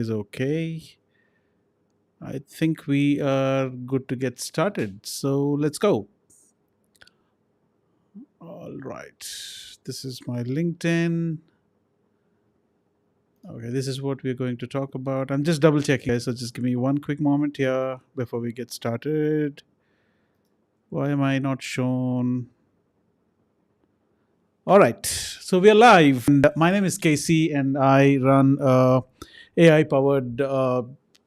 Is okay. I think we are good to get started. So let's go. All right. This is my LinkedIn. Okay, this is what we're going to talk about. I'm just double checking, guys. So just give me one quick moment here before we get started. Why am I not shown? All right. So we are live. And my name is Casey, and I run AI powered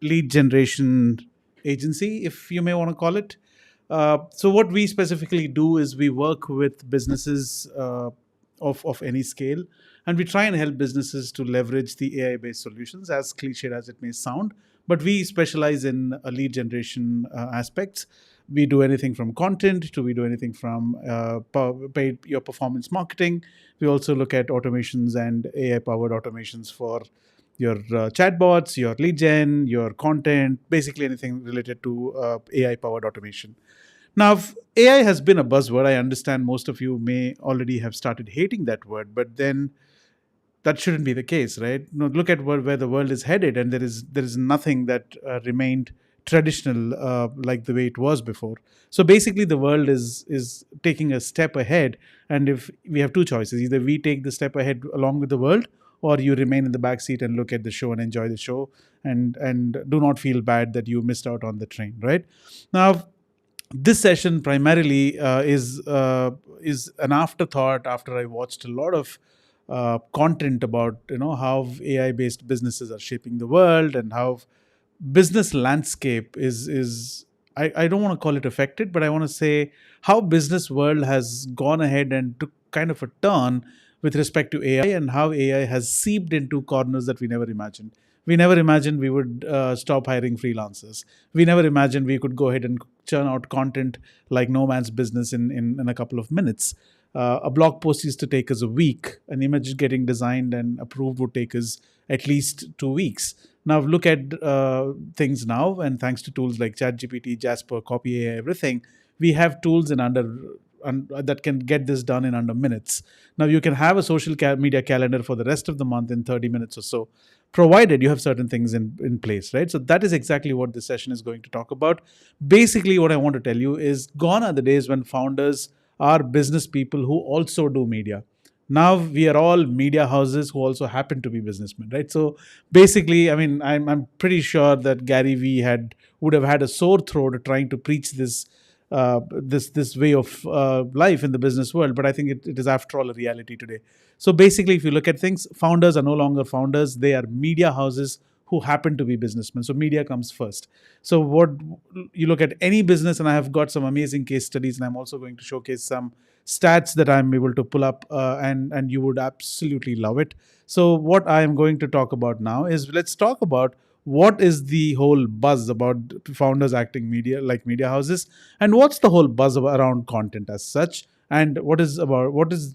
lead generation agency, if you may want to call it. So what we specifically do is we work with businesses of any scale, and we try and help businesses to leverage the AI based solutions, as cliched as it may sound. But we specialize in lead generation aspects. We do anything from content to we do anything from paid your performance marketing. We also look at automations and AI powered automations for your chatbots, your lead gen, your content, basically anything related to AI powered automation. Now, if AI has been a buzzword. I understand most of you may already have started hating that word, but then that shouldn't be the case, right? No, look at where the world is headed, and there is nothing that remained traditional like the way it was before. So basically, the world is taking a step ahead, and if we have two choices, either we take the step ahead along with the world, or you remain in the back seat and look at the show and enjoy the show, and do not feel bad that you missed out on the train, right? Now, this session primarily is an afterthought after I watched a lot of content about how AI based businesses are shaping the world and how business landscape is I don't want to call it affected, but I want to say how business world has gone ahead and took kind of a turn with respect to AI, and how AI has seeped into corners that we never imagined. We never imagined we would stop hiring freelancers. We never imagined we could go ahead and churn out content like no man's business in a couple of minutes. A blog post used to take us a week. An image getting designed and approved would take us at least 2 weeks. Now look at things now, and thanks to tools like ChatGPT, Jasper, Copy AI, everything, we have tools in that can get this done in under minutes. Now you can have a social media calendar for the rest of the month in 30 minutes or so, provided you have certain things in place, right? So that is exactly what this session is going to talk about. Basically, what I want to tell you is gone are the days when founders are business people who also do media. Now we are all media houses who also happen to be businessmen, right? So basically, I mean, I'm pretty sure that Gary Vee would have had a sore throat trying to preach this way of life in the business world, but I think it is after all a reality today. So basically, if you look at things, founders are no longer founders; they are media houses who happen to be businessmen. So media comes first. So what you look at any business, and I have got some amazing case studies, and I'm also going to showcase some stats that I'm able to pull up, and you would absolutely love it. So what I am going to talk about now is, let's talk about what is the whole buzz about founders acting media like media houses, and what's the whole buzz around content as such, and what is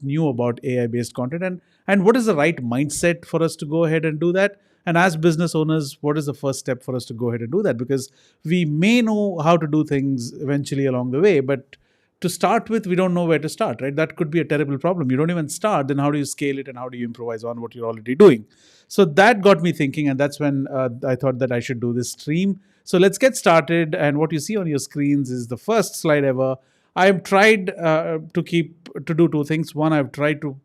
new about AI based content, and what is the right mindset for us to go ahead and do that. And as business owners, what is the first step for us to go ahead and do that? Because we may know how to do things eventually along the way, but to start with, we don't know where to start, right? That could be a terrible problem. You don't even start, then how do you scale it and how do you improvise on what you're already doing? So that got me thinking, and that's when I thought that I should do this stream. So let's get started. And what you see on your screens is the first slide ever. I've tried to do two things. One, I've tried to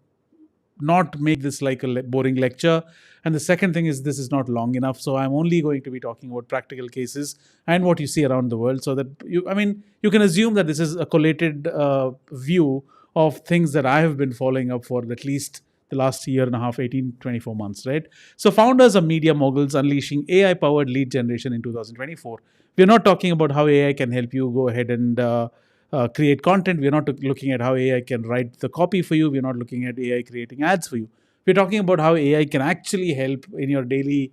not make this like a boring lecture. And the second thing is, this is not long enough. So I'm only going to be talking about practical cases and what you see around the world, so that you can assume that this is a collated view of things that I have been following up for at least the last year and a half, 18, 24 months, right? So founders of media moguls unleashing AI powered lead generation in 2024. We're not talking about how AI can help you go ahead and create content. We're not looking at how AI can write the copy for you. We're not looking at AI creating ads for you. We're talking about how AI can actually help in your daily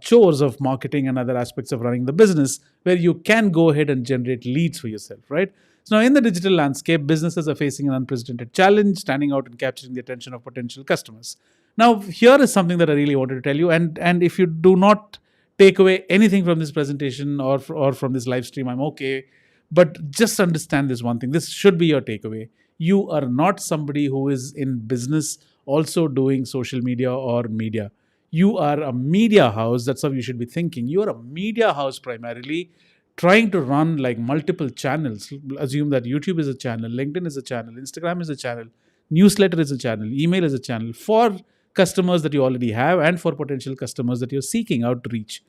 chores of marketing and other aspects of running the business, where you can go ahead and generate leads for yourself, right? So now in the digital landscape, businesses are facing an unprecedented challenge, standing out and capturing the attention of potential customers. Now, here is something that I really wanted to tell you, and if you do not take away anything from this presentation or from this live stream, I'm okay. But just understand this one thing. This should be your takeaway. You are not somebody who is in business also doing social media or media. You are a media house. That's how you should be thinking. You are a media house primarily, trying to run like multiple channels. Assume that YouTube is a channel, LinkedIn is a channel, Instagram is a channel, newsletter is a channel, email is a channel for customers that you already have and for potential customers that you're seeking out to reach.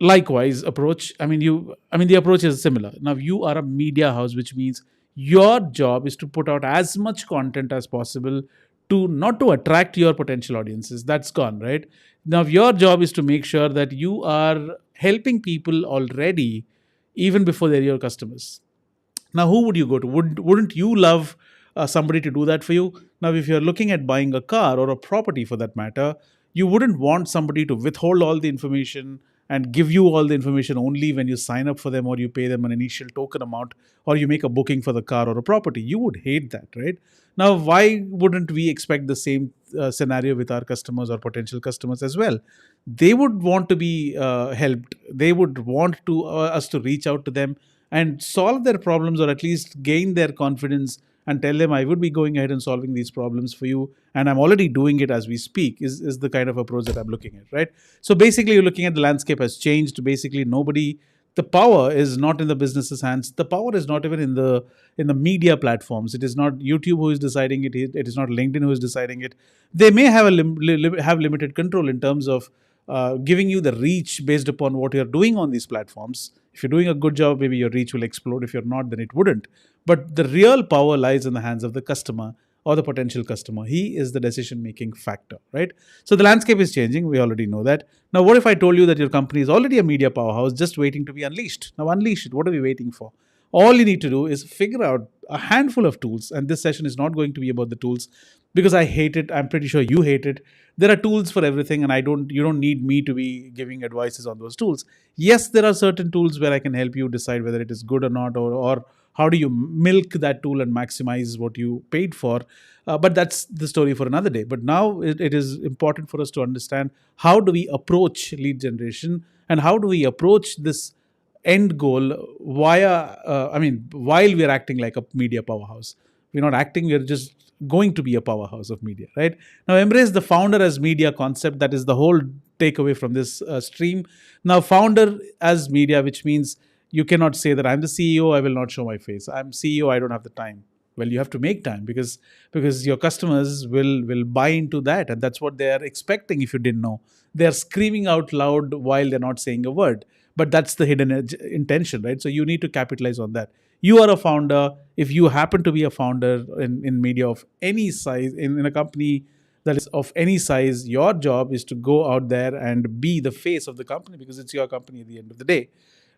Likewise approach, the approach is similar. Now you are a media house, which means your job is to put out as much content as possible to not to attract your potential audiences. That's gone, right? Now your job is to make sure that you are helping people already even before they're your customers. Now, who would you go to? Wouldn't you love somebody to do that for you? Now, if you're looking at buying a car or a property for that matter, you wouldn't want somebody to withhold all the information and give you all the information only when you sign up for them or you pay them an initial token amount or you make a booking for the car or a property. You would hate that, right? Now, why wouldn't we expect the same scenario with our customers or potential customers as well? They would want to be helped. They would want to us to reach out to them and solve their problems, or at least gain their confidence and tell them I would be going ahead and solving these problems for you and I'm already doing it as we speak, is the kind of approach that I'm looking at, right? So basically you're looking at the landscape has changed. Basically nobody, the power is not in the business's hands. The power is not even in the media platforms. It is not YouTube who is deciding it. It is not LinkedIn who is deciding it. They may have have limited control in terms of giving you the reach based upon what you're doing on these platforms. If you're doing a good job, maybe your reach will explode. If you're not, then it wouldn't. But the real power lies in the hands of the customer or the potential customer. He is the decision making factor, right? So the landscape is changing. We already know that. Now, what if I told you that your company is already a media powerhouse just waiting to be unleashed? Now, unleash it. What are we waiting for? All you need to do is figure out a handful of tools. And this session is not going to be about the tools because I hate it. I'm pretty sure you hate it. There are tools for everything, and you don't need me to be giving advices on those tools. Yes, there are certain tools where I can help you decide whether it is good or not, or how do you milk that tool and maximize what you paid for. But that's the story for another day. But now it is important for us to understand how do we approach lead generation and how do we approach this end goal while we're acting like a media powerhouse. We're not acting, we're just going to be a powerhouse of media, right? Now embrace the founder as media concept. That is the whole takeaway from this stream. Now founder as media, which means you cannot say that I'm the CEO, I will not show my face. I'm CEO, I don't have the time. Well, you have to make time because your customers will buy into that, and that's what they are expecting. If you didn't know, they are screaming out loud while they're not saying a word, but that's the hidden intention, right? So you need to capitalize on that. You are a founder. If you happen to be a founder in media of any size, in a company that is of any size, your job is to go out there and be the face of the company because it's your company at the end of the day.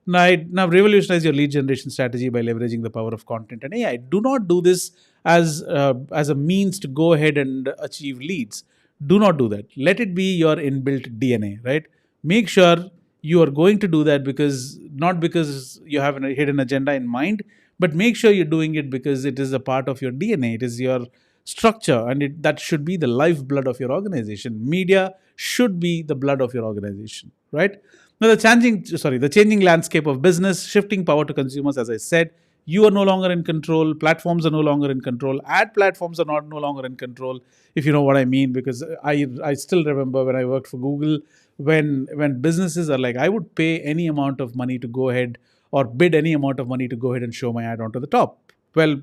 Now revolutionize your lead generation strategy by leveraging the power of content and AI. Do not do this as a means to go ahead and achieve leads. Do not do that. Let it be your inbuilt DNA, right? Make sure you are going to do that because not because you have a hidden agenda in mind, but make sure you're doing it because it is a part of your DNA. It is your structure, and that should be the lifeblood of your organization. Media should be the blood of your organization, right? Now, the changing landscape of business, shifting power to consumers, as I said, you are no longer in control. Platforms are no longer in control. Ad platforms are no longer in control, if you know what I mean. Because I still remember when I worked for Google, when businesses are like, I would pay any amount of money to go ahead or bid any amount of money to go ahead and show my ad onto the top. Well,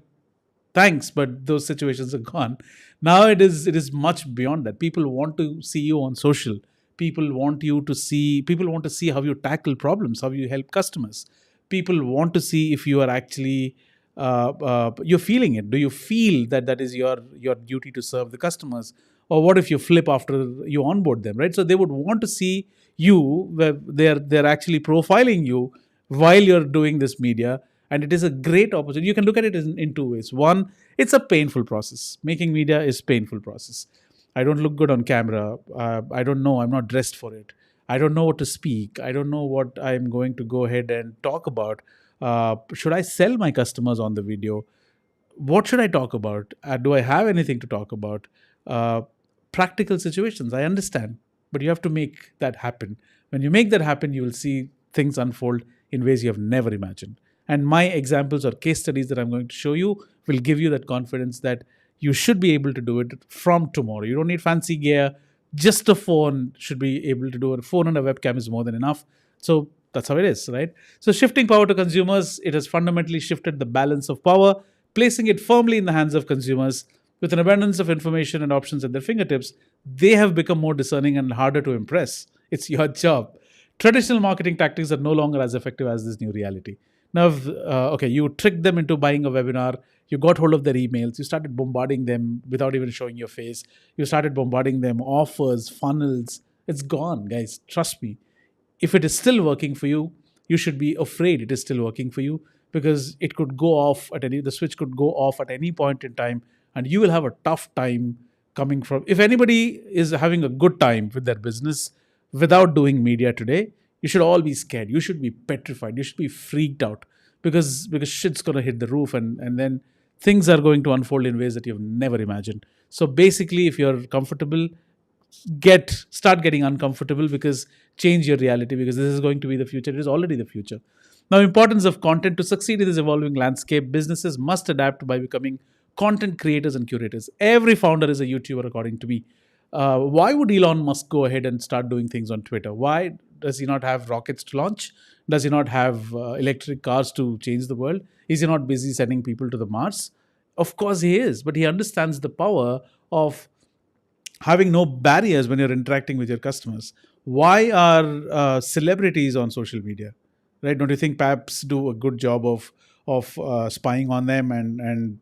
thanks, but those situations are gone. Now it is much beyond that. People want to see you on social. People want to see how you tackle problems, how you help customers. People want to see if you are actually you're feeling it. Do you feel that is your duty to serve the customers? Or what if you flip after you onboard them, right? So they would want to see you where they're actually profiling you while you're doing this media. And it is a great opportunity. You can look at it in two ways. One, it's a painful process. Making media is painful process. I don't look good on camera. I don't know. I'm not dressed for it. I don't know what to speak. I don't know what I'm going to go ahead and talk about. Should I sell my customers on the video? What should I talk about? Do I have anything to talk about? Uh, Practical situations, I understand, but you have to make that happen. When you make that happen, you will see things unfold in ways you have never imagined. And my examples or case studies that I'm going to show you will give you that confidence that you should be able to do it from tomorrow. You don't need fancy gear. Just a phone should be able to do it. A phone and a webcam is more than enough. So that's how it is, right? So shifting power to consumers, it has fundamentally shifted the balance of power, placing it firmly in the hands of consumers. With an abundance of information and options at their fingertips, they have become more discerning and harder to impress. It's your job. Traditional marketing tactics are no longer as effective as this new reality. Now, okay, you tricked them into buying a webinar, you got hold of their emails, you started bombarding them without even showing your face, you started bombarding them, offers, funnels. It's gone, guys. Trust me. If it is still working for you, you should be afraid it is still working for you, because it could go off at any, the switch could go off at any point in time, and you will have a tough time coming from. If anybody is having a good time with their business without doing media today, you should all be scared. You should be petrified. You should be freaked out, because shit's gonna hit the roof, and then things are going to unfold in ways that you've never imagined. So basically, if you're comfortable, start getting uncomfortable, because change your reality, because this is going to be the future. It is already the future. Now, importance of content. To succeed in this evolving landscape, businesses must adapt by becoming content creators and curators. Every founder is a YouTuber, according to me. Why would Elon Musk go ahead and start doing things on Twitter? Why does he not have rockets to launch? Does he not have electric cars to change the world? Is he not busy sending people to the Mars? Of course he is, but he understands the power of having no barriers when you're interacting with your customers. Why are celebrities on social media, right? Don't you think perhaps do a good job of spying on them and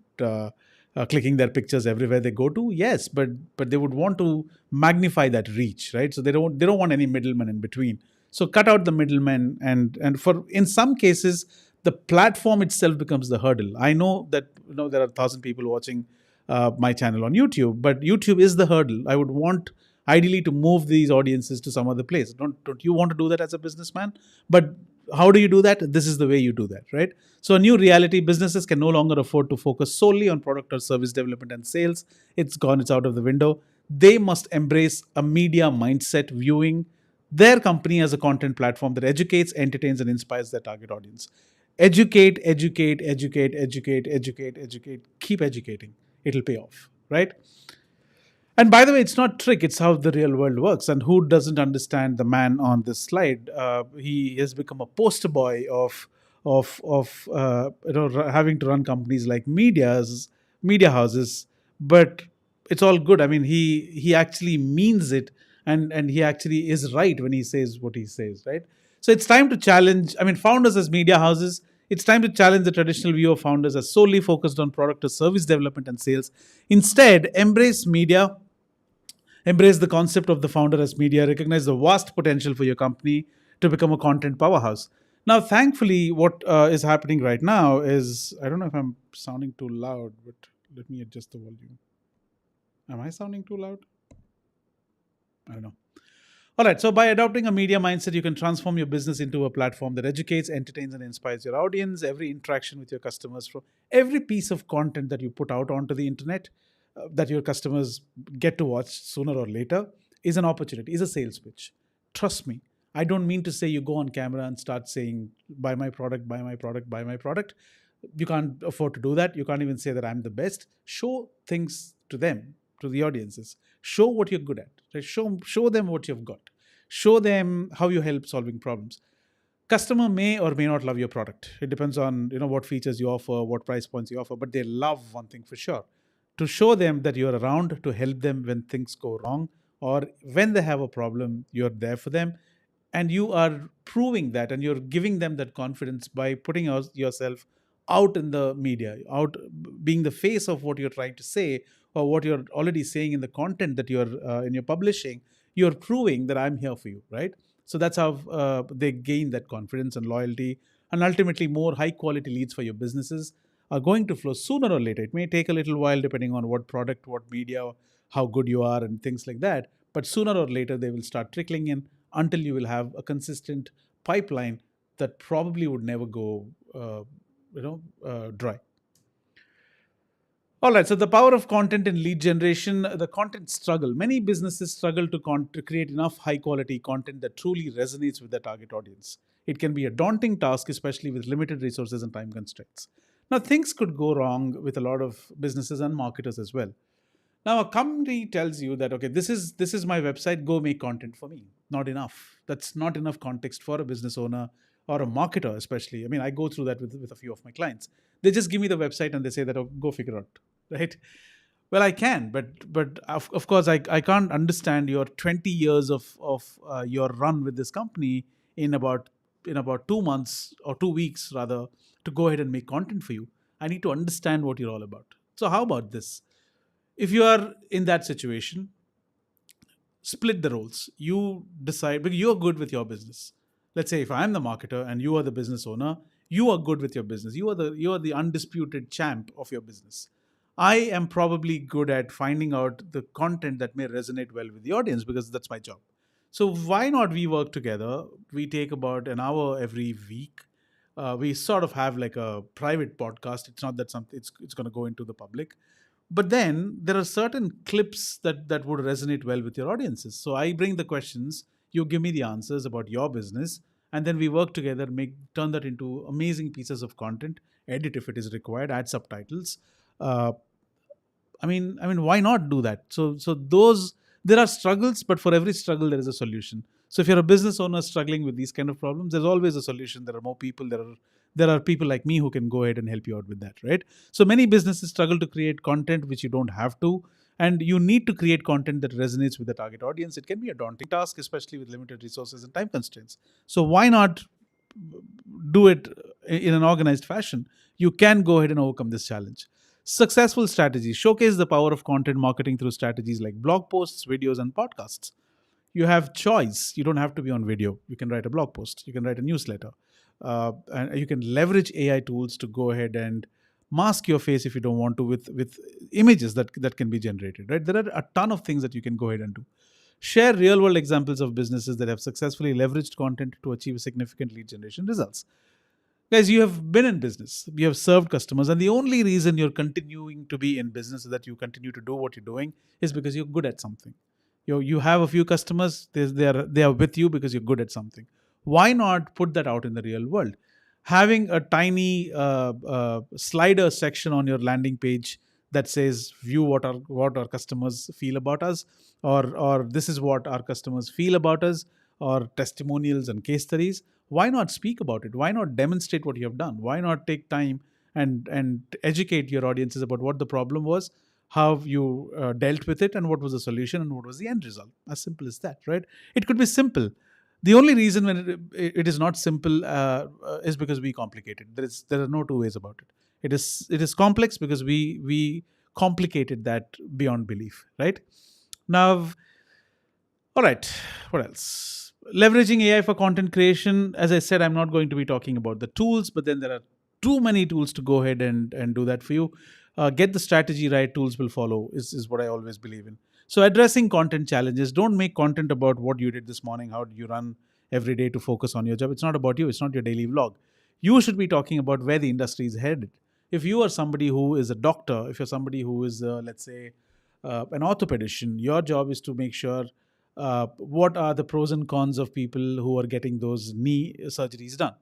clicking their pictures everywhere they go to? Yes, but they would want to magnify that reach, right? So they don't want any middlemen in between. So cut out the middlemen, and for in some cases the platform itself becomes the hurdle. I know that there are 1,000 people watching my channel on YouTube, but YouTube is the hurdle. I would want ideally to move these audiences to some other place. Don't you want to do that as a businessman? But how do you do that? This is the way you do that, right? So a new reality: businesses can no longer afford to focus solely on product or service development and sales. It's gone. It's out of the window. They must embrace a media mindset, viewing their company as a content platform that educates, entertains, and inspires their target audience. Educate, educate, educate, educate, educate, educate. Keep educating. It'll pay off, right? And by the way, it's not trick, it's how the real world works. And who doesn't understand the man on this slide? He has become a poster boy of having to run companies like media houses. But it's all good. I mean, he actually means it, and he actually is right when he says what he says, right? So it's time to challenge. I mean, founders as media houses, it's time to challenge the traditional view of founders as solely focused on product or service development and sales. Instead, embrace the concept of the founder as media, recognize the vast potential for your company to become a content powerhouse. Now, thankfully, what is happening right now is, I don't know if I'm sounding too loud, but let me adjust the volume. Am I sounding too loud? I don't know. All right. So, by adopting a media mindset, you can transform your business into a platform that educates, entertains, and inspires your audience. Every interaction with your customers, from every piece of content that you put out onto the internet, that your customers get to watch sooner or later, is an opportunity, is a sales pitch. Trust me. I don't mean to say you go on camera and start saying, buy my product, buy my product, buy my product. You can't afford to do that. You can't even say that I'm the best. Show things to them, to the audiences. Show what you're good at. Right? Show them what you've got. Show them how you help solving problems. Customer may or may not love your product. It depends on what features you offer, what price points you offer, but they love one thing for sure: to show them that you're around to help them when things go wrong, or when they have a problem, you're there for them. And you are proving that, and you're giving them that confidence by putting yourself out in the media, out being the face of what you're trying to say, or what you're already saying in the content that you're in your publishing. You're proving that I'm here for you, right? So that's how they gain that confidence and loyalty, and ultimately more high quality leads for your businesses are going to flow sooner or later. It may take a little while depending on what product, what media, how good you are, and things like that. But sooner or later, they will start trickling in, until you will have a consistent pipeline that probably would never go dry. All right, so the power of content in lead generation, the content struggle. Many businesses struggle to create enough high quality content that truly resonates with their target audience. It can be a daunting task, especially with limited resources and time constraints. Now, things could go wrong with a lot of businesses and marketers as well. Now a company tells you that, okay, this is my website, go make content for me. Not enough. That's not enough context for a business owner or a marketer, especially. I mean, I go through that with a few of my clients. They just give me the website and they say that, oh, go figure out, right? Well, I can, but of course I can't understand your 20 years of your run with this company in about 2 months or 2 weeks rather, to go ahead and make content for you. I need to understand what you're all about. So how about this? If you are in that situation, split the roles. You decide, because you're good with your business. Let's say if I'm the marketer and you are the business owner, you are good with your business. You are the undisputed champ of your business. I am probably good at finding out the content that may resonate well with the audience, because that's my job. So why not we work together? We take about an hour every week. We sort of have like a private podcast. It's not that something it's going to go into the public, but then there are certain clips that would resonate well with your audiences. So I bring the questions, you give me the answers about your business, and then we work together, make turn that into amazing pieces of content, edit if it is required, add subtitles. uh, I mean, why not do that? So those, there are struggles, but for every struggle there is a solution. So if you're a business owner struggling with these kind of problems, there's always a solution. There are more people. There are people like me who can go ahead and help you out with that, right? So many businesses struggle to create content which you don't have to, and you need to create content that resonates with the target audience. It can be a daunting task, especially with limited resources and time constraints. So why not do it in an organized fashion? You can go ahead and overcome this challenge. Successful strategies showcase the power of content marketing through strategies like blog posts, videos, and podcasts. You have choice. You don't have to be on video. You can write a blog post. You can write a newsletter. And you can leverage AI tools to go ahead and mask your face if you don't want to, with images that can be generated. Right? There are a ton of things that you can go ahead and do. Share real world examples of businesses that have successfully leveraged content to achieve significant lead generation results. Guys, you have been in business, you have served customers, and the only reason you're continuing to be in business, so that you continue to do what you're doing, is because you're good at something. You have a few customers, they are with you because you're good at something. Why not put that out in the real world? Having a tiny slider section on your landing page that says, view what our customers feel about us, or this is what our customers feel about us, or testimonials and case studies. Why not speak about it? Why not demonstrate what you have done? Why not take time and educate your audiences about what the problem was, how you dealt with it, and what was the solution, and what was the end result? As simple as that, right? It could be simple. The only reason when it is not simple is because we complicate it. There are no two ways about it. It is complex because we complicated that beyond belief, right? Now, all right, what else? Leveraging AI for content creation. As I said, I'm not going to be talking about the tools, but then there are too many tools to go ahead and do that for you. Get the strategy right, tools will follow, is what I always believe in. So, addressing content challenges. Don't make content about what you did this morning, how did you run every day to focus on your job. It's not about you, it's not your daily vlog. You should be talking about where the industry is headed. If you are somebody who is a doctor, if you're somebody who is, let's say, an orthopedician, your job is to make sure what are the pros and cons of people who are getting those knee surgeries done.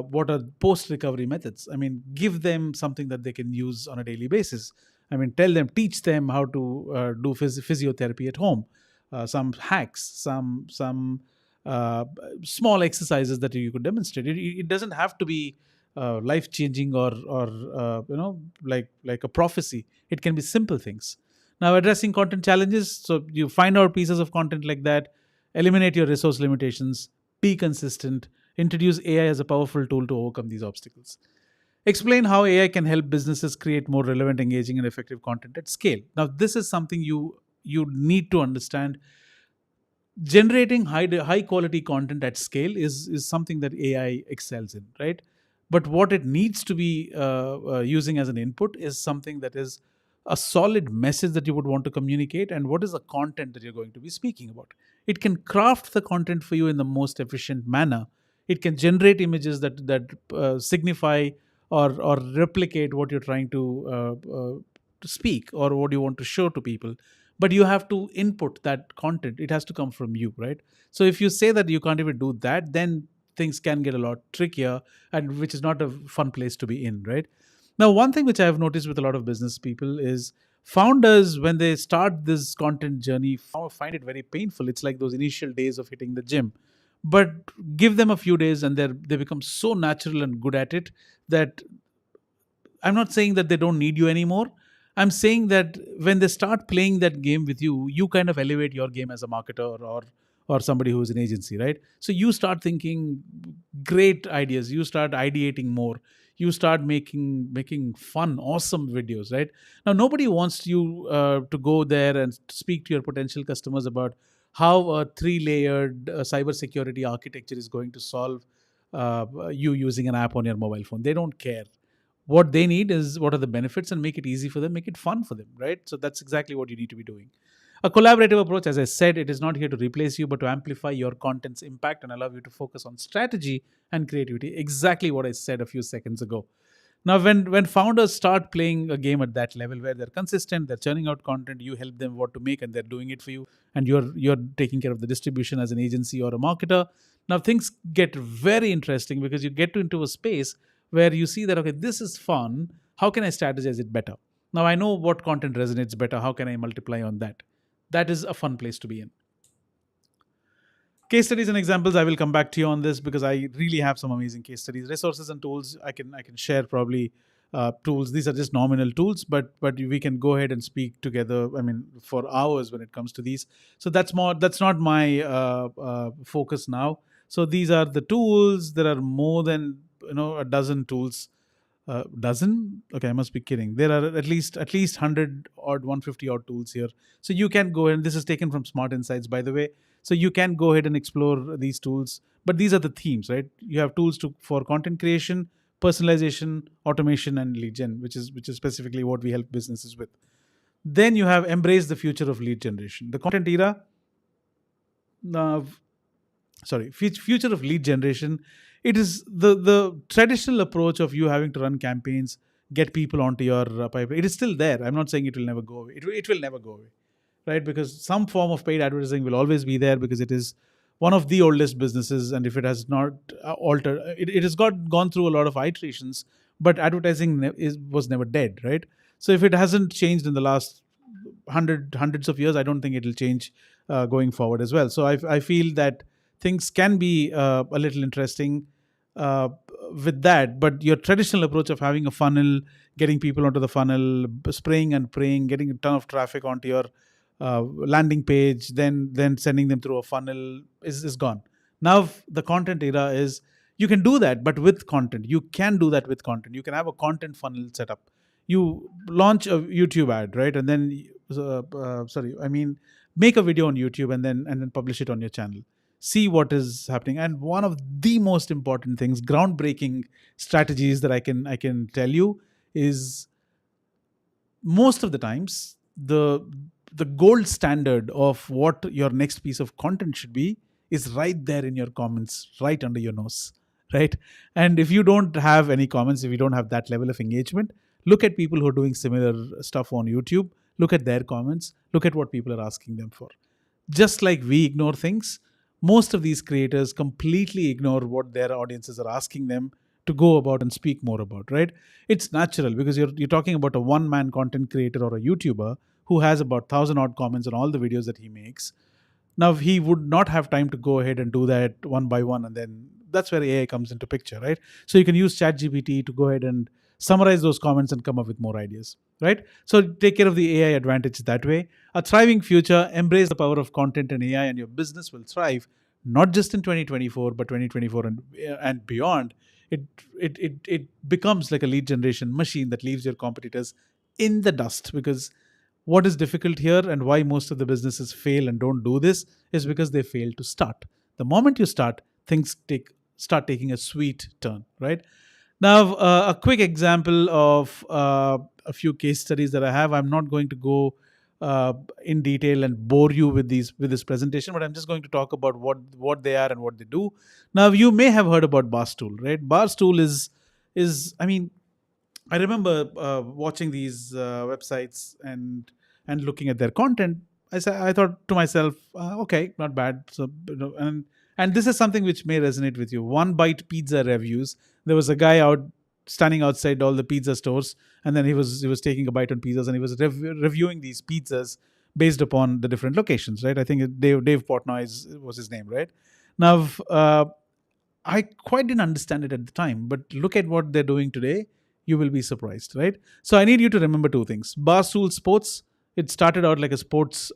What are post recovery methods? I mean, give them something that they can use on a daily basis. I mean, teach them how to do physiotherapy at home. Some hacks, some small exercises that you could demonstrate. It doesn't have to be life changing, or like a prophecy. It can be simple things. Now, addressing content challenges. So you find out pieces of content like that, eliminate your resource limitations, be consistent, introduce AI as a powerful tool to overcome these obstacles. Explain how AI can help businesses create more relevant, engaging, and effective content at scale. Now, this is something you need to understand. Generating high quality content at scale is something that AI excels in, right? But what it needs to be using as an input is something that is a solid message that you would want to communicate, and what is the content that you're going to be speaking about. It can craft the content for you in the most efficient manner. It can generate images that signify or replicate what you're trying to speak, or what you want to show to people. But you have to input that content. It has to come from you, right? So if you say that you can't even do that, then things can get a lot trickier, and which is not a fun place to be in, right? Now, one thing which I have noticed with a lot of business people is Founders, when they start this content journey, find it very painful. It's like those initial days of hitting the gym. But give them a few days and they become so natural and good at it that I'm not saying that they don't need you anymore. I'm saying that when they start playing that game with you, you kind of elevate your game as a marketer or somebody who's an agency, right? So you start thinking great ideas. You start ideating more. You start making fun, awesome videos, right? Now nobody wants you to go there and speak to your potential customers about how a three-layered cybersecurity architecture is going to solve you using an app on your mobile phone. They don't care. What they need is what are the benefits and make it easy for them, make it fun for them, right? So that's exactly what you need to be doing. A collaborative approach, as I said, it is not here to replace you, but to amplify your content's impact and allow you to focus on strategy and creativity. Exactly what I said a few seconds ago. Now, when founders start playing a game at that level where they're consistent, they're churning out content, you help them what to make, and they're doing it for you, and you're taking care of the distribution as an agency or a marketer. Now things get very interesting because you get into a space where you see that okay, this is fun. How can I strategize it better? Now I know what content resonates better. How can I multiply on that? That is a fun place to be in. Case studies and examples, I will come back to you on this because I really have some amazing case studies. Resources and tools, I can share probably tools. These are just nominal tools, but we can go ahead and speak together, I mean, for hours when it comes to these. So that's not my focus now. So these are the tools. There are more than a dozen tools. Dozen? Okay, I must be kidding. There are at least 100 odd, 150 odd tools here. So you can go and this is taken from Smart Insights, by the way. So you can go ahead and explore these tools. But these are the themes, right? You have tools for content creation, personalization, automation, and lead gen, which is specifically what we help businesses with. Then you have embrace the future of lead generation. The content era, uh, future of lead generation. It is the traditional approach of you having to run campaigns, get people onto your pipeline. It is still there. I'm not saying it will never go away. It will never go away, right? Because some form of paid advertising will always be there because it is one of the oldest businesses, and if it has not altered, it has gone through a lot of iterations. But advertising was never dead, right? So if it hasn't changed in the last hundreds of years, I don't think it will change going forward as well. So I feel that things can be a little interesting uh, with that. But your traditional approach of having a funnel, getting people onto the funnel, spraying and praying, getting a ton of traffic onto your landing page, then sending them through a funnel is gone. Now the content era is you can do that, but with content. You can do that with content. You can have a content funnel set up. You launch a YouTube ad, right? And then make a video on YouTube and then publish it on your channel. See what is happening. And one of the most important things, groundbreaking strategies that I can tell you is most of the times the gold standard of what your next piece of content should be is right there in your comments, right under your nose, right? And if you don't have any comments, if you don't have that level of engagement, look at people who are doing similar stuff on YouTube. Look at their comments. Look at what people are asking them for. Just like we ignore things, most of these creators completely ignore what their audiences are asking them to go about and speak more about, right? It's natural because you're talking about a one man content creator or a YouTuber who has about 1,000 odd comments on all the videos that he makes. Now he would not have time to go ahead and do that one by one, and then that's where AI comes into picture, right? So you can use ChatGPT to go ahead and summarize those comments and come up with more ideas, right? So take care of the AI advantage that way. A thriving future, embrace the power of content and AI, and your business will thrive not just in 2024, but 2024 and beyond. It becomes like a lead generation machine that leaves your competitors in the dust because what is difficult here and why most of the businesses fail and don't do this is because they fail to start. The moment you start, things start taking a sweet turn, right? Now, a quick example of a few case studies that I have. I'm not going to go in detail and bore you with this presentation, but I'm just going to talk about what they are and what they do. Now, you may have heard about Barstool, right? Barstool is I mean, I remember watching these websites and looking at their content. I thought to myself, okay, not bad. So and this is something which may resonate with you. One Bite Pizza reviews. There was a guy out standing outside all the pizza stores, and then he was taking a bite on pizzas, and he was reviewing these pizzas based upon the different locations, right? I think Dave Portnoy was his name, right? Now, I quite didn't understand it at the time, but look at what they're doing today. You will be surprised, right? So I need you to remember two things. Barstool Sports, it started out like a sports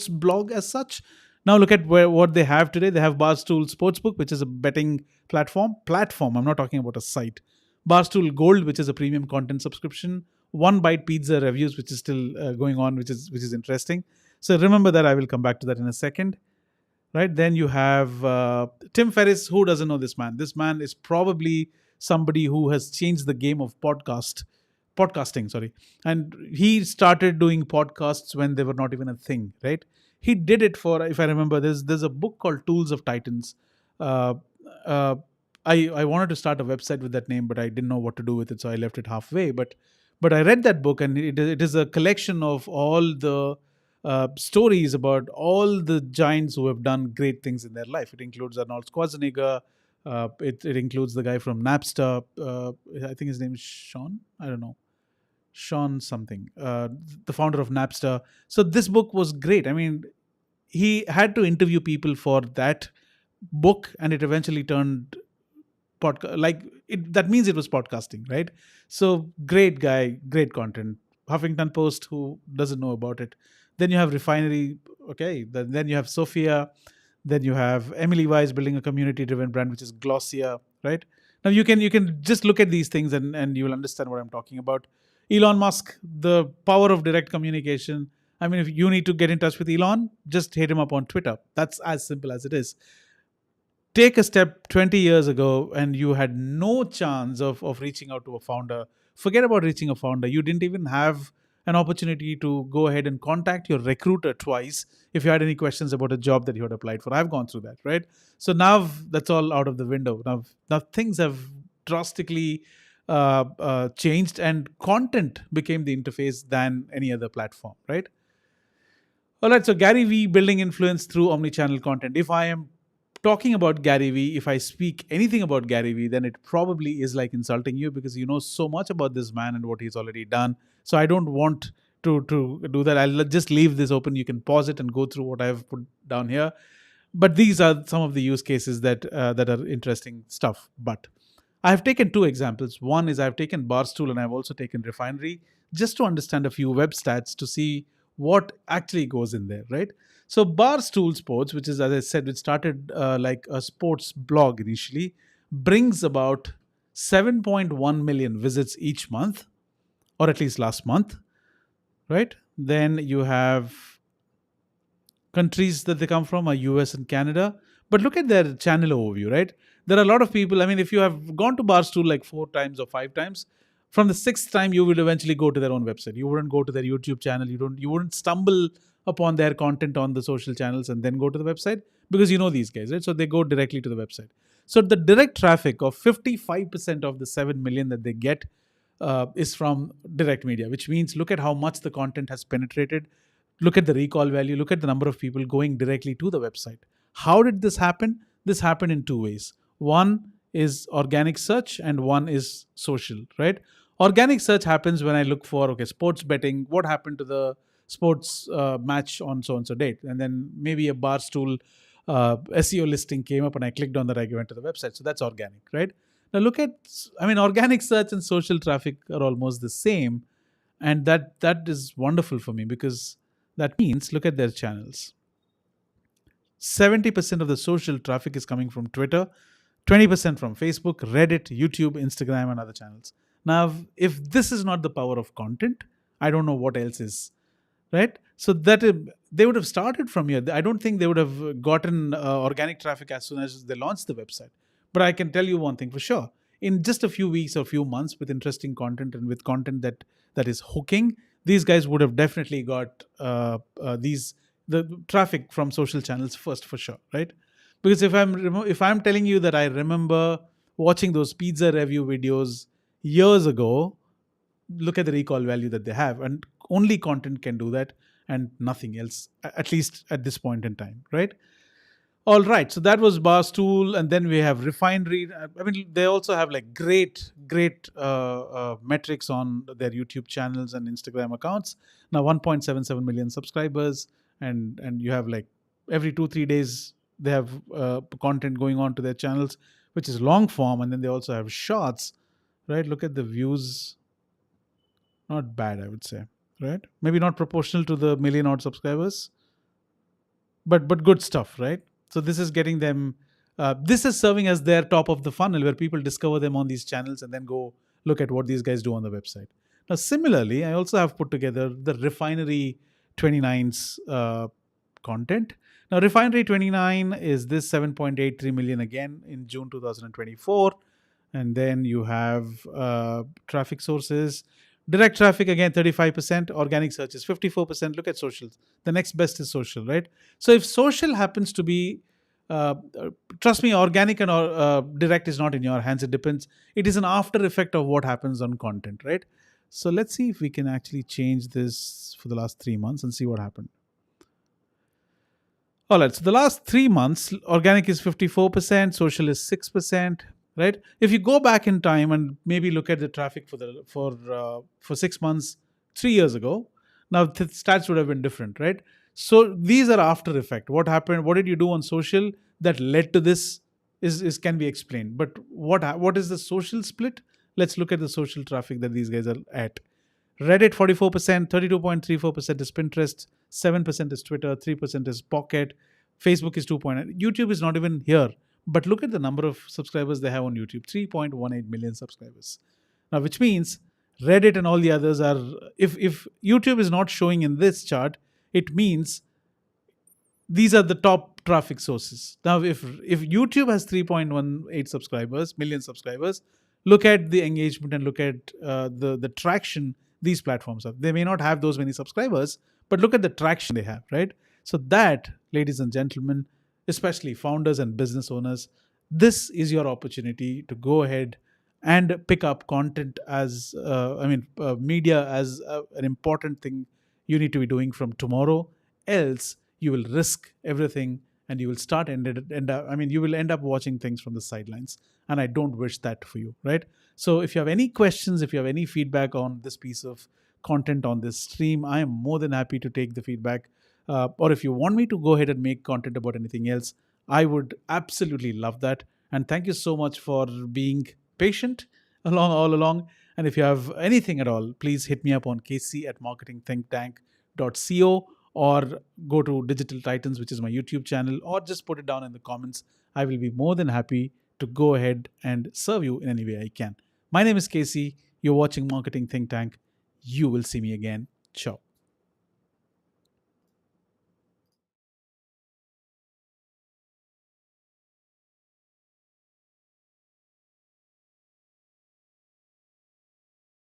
blog as such. Now look at what they have today. They have Barstool Sportsbook, which is a betting Platform. I'm not talking about a site. Barstool Gold, which is a premium content subscription. One Bite Pizza reviews, which is still going on, which is interesting. So remember that. I will come back to that in a second. Right, then you have Tim Ferriss. Who doesn't know this man? This man is probably somebody who has changed the game of podcasting, sorry. And he started doing podcasts when they were not even a thing, right? He did it for, if I remember, there's a book called Tools of Titans. uh, uh, I wanted to start a website with that name, but I didn't know what to do with it, so I left it halfway. But I read that book, and it is a collection of all the stories about all the giants who have done great things in their life. It includes Arnold Schwarzenegger. It includes the guy from Napster. I think his name is Sean. I don't know. Sean something, the founder of Napster. So this book was great. I mean, he had to interview people for that book, and it eventually turned podcast. Like it, that means it was podcasting, right? So great guy, great content. Huffington Post, who doesn't know about it? Then you have Refinery. Okay, then you have Sophia. Then you have Emily Wise building a community-driven brand, which is Glossier, right? Now you can just look at these things, and you will understand what I'm talking about. Elon Musk, the power of direct communication. I mean, if you need to get in touch with Elon, just hit him up on Twitter. That's as simple as it is. Take a step 20 years ago, and you had no chance of reaching out to a founder. Forget about reaching a founder. You didn't even have an opportunity to go ahead and contact your recruiter twice if you had any questions about a job that you had applied for. I've gone through that, right? So now that's all out of the window. Now things have drastically changed, and content became the interface than any other platform, right? All right, so Gary Vee building influence through omnichannel content. If I am talking about Gary Vee, if I speak anything about Gary Vee, then it probably is like insulting you, because you know so much about this man and what he's already done. So I don't want to do that. I'll just leave this open. You can pause it and go through what I've put down here. But these are some of the use cases that are interesting stuff. But I have taken two examples. One is I've taken Barstool, and I've also taken Refinery, just to understand a few web stats to see what actually goes in there, right? So Barstool Sports, which is, as I said, which started like a sports blog initially, brings about 7.1 million visits each month, or at least last month, right? Then you have countries that they come from are US and Canada. But look at their channel overview, right? There are a lot of people. I mean, if you have gone to Barstool like 4 times or 5 times, from the sixth time you will eventually go to their own website. You wouldn't go to their YouTube channel. You wouldn't stumble upon their content on the social channels and then go to the website, because you know these guys, right? So they go directly to the website. So the direct traffic of 55% of the 7 million that they get is from direct media, which means look at how much the content has penetrated. Look at the recall value. Look at the number of people going directly to the website. How did this happen? This happened in two ways. One is organic search, and one is social, right? Organic search happens when I look for, okay, sports betting. What happened to the sports match on so and so date? And then maybe a Barstool SEO listing came up, and I clicked on that. I went to the website. So that's organic, right? Now look at, I mean, organic search and social traffic are almost the same, and that is wonderful for me, because that means look at their channels. 70% of the social traffic is coming from Twitter, 20% from Facebook, Reddit, YouTube, Instagram, and other channels. Now, if this is not the power of content, I don't know what else is, right? So that they would have started from here. I don't think they would have gotten organic traffic as soon as they launched the website. But I can tell you one thing for sure. In just a few weeks or few months, with interesting content and with content that is hooking, these guys would have definitely got the traffic from social channels first, for sure, right? Because if I'm telling you that I remember watching those pizza review videos years ago, look at the recall value that they have, and only content can do that, and nothing else, at least at this point in time, right? All right, so that was Barstool, and then we have Refinery. I mean, they also have like great metrics on their YouTube channels and Instagram accounts. Now, 1.77 million subscribers, and you have like every 2 3 days they have content going on to their channels, which is long form, and then they also have shorts. Right, look at the views. Not bad, I would say. Right, maybe not proportional to the million odd subscribers, but good stuff, right? So this is getting them. This is serving as their top of the funnel, where people discover them on these channels and then go look at what these guys do on the website. Now, similarly, I also have put together the Refinery 29's content. Now, Refinery 29 is this 7.83 million again in June 2024. And then you have traffic sources. Direct traffic again 35%, organic search is 54%. Look at social. The next best is social, right? So if social happens to be trust me, organic and direct is not in your hands. It depends. It is an after effect of what happens on content, right? So let's see if we can actually change this for the last 3 months and see what happened. All right. So the last 3 months, organic is 54%, social is 6%. Right. If you go back in time and maybe look at the traffic for 6 months, 3 years ago, now the stats would have been different, right? So these are after effect. What happened? What did you do on social that led to this? Is can be explained. But what is the social split? Let's look at the social traffic that these guys are at. Reddit 44%, 32.34% is Pinterest, 7% is Twitter, 3% is Pocket, Facebook is 2.9. YouTube is not even here. But look at the number of subscribers they have on YouTube, 3.18 million subscribers. Now, which means Reddit and all the others are, if YouTube is not showing in this chart, it means these are the top traffic sources. Now, if YouTube has 3.18 subscribers, million subscribers, look at the engagement and look at the traction these platforms have. They may not have those many subscribers, but look at the traction they have, right? So that, ladies and gentlemen, especially founders and business owners, this is your opportunity to go ahead and pick up content as, media as an important thing you need to be doing from tomorrow. Else, you will risk everything and you will you will end up watching things from the sidelines. And I don't wish that for you, right? So if you have any questions, if you have any feedback on this piece of content on this stream, I am more than happy to take the feedback. Or if you want me to go ahead and make content about anything else, I would absolutely love that. And thank you so much for being patient all along. And if you have anything at all, please hit me up on kc@marketingthinktank.co, or go to Digital Titans, which is my YouTube channel, or just put it down in the comments. I will be more than happy to go ahead and serve you in any way I can. My name is Casey. You're watching Marketing Think Tank. You will see me again. Ciao.